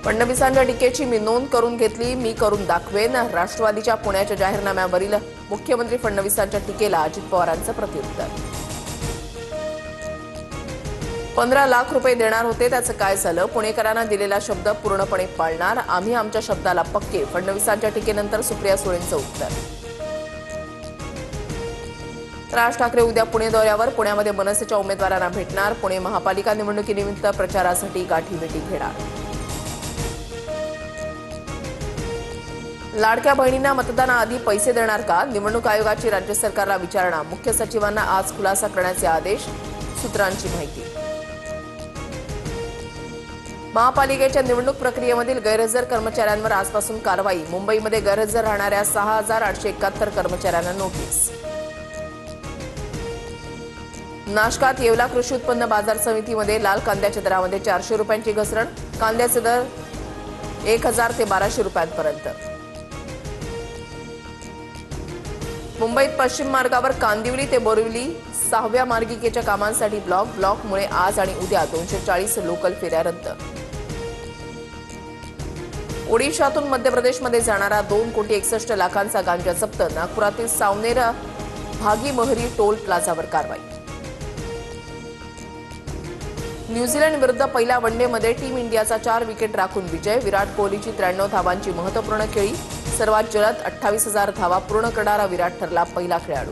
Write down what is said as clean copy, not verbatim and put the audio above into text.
फडणवीसांच्या टीकेची मी नोंद करून घेतली, मी करून दाखवेन. राष्ट्रवादीच्या पुण्याच्या जाहीरनाम्यावरील मुख्यमंत्री फडणवीसांच्या टीकेला अजित पवारांचं प्रत्युत्तर. 15 लाख रुपये देणार होते, त्याचं काय झालं? पुणेकरांना दिलेला शब्द पूर्णपणे पाळणार, आम्ही आमच्या शब्दाला पक्के. फडणवीसांच्या टीकेनंतर सुप्रिया सुळेंचं उत्तर. राज ठाकरे उद्या पुणे दौऱ्यावर. पुण्यामध्ये मनसेच्या उमेदवारांना भेटणार. पुणे महापालिका निवडणुकीनिमित्त प्रचारासाठी गाठीभेटी घेणार. लाडक्या बहिणींना मतदानाआधी पैसे देणार का? निवडणूक आयोगाची राज्य सरकारला विचारणा. मुख्य सचिवांना आज खुलासा करण्याचे आदेश. सूत्रांची माहिती. महापालिकेच्या निवडणूक प्रक्रियेमधील गैरहजर कर्मचाऱ्यांवर आजपासून कारवाई. मुंबईमध्ये गैरहजर राहणाऱ्या 6,871 कर्मचाऱ्यांना नोटीस. नाशकात येवला कृषी उत्पन्न बाजार समितीमध्ये लाल कांद्याच्या दरामध्ये 400 रुपयांची घसरण. कांद्याचे दर 1,000 ते 1,200 रुपयांपर्यंत. मुंबईत पश्चिम मार्गावर कांदिवली ते बोरिवली 6व्या मार्गिकेच्या कामांसाठी ब्लॉकमुळे आज आणि उद्या 240 लोकल फेऱ्या रद्द. ओडिशातून मध्य प्रदेशमध्ये जाणारा 2,61 लाखांचा गांजा जप्त. नागपुरातील सावनेर भागीमहरी टोल प्लाझावर कारवाई. न्यूझीलंड विरुद्ध पहिल्या वनडेमध्ये टीम इंडियाचा 4 विकेट राखून विजय. विराट कोहलीची 93 धावांची महत्त्वपूर्ण खेळी. सर्वात जलद 28,000 धावा पूर्ण करणारा विराट ठरला पहिला खेळाडू.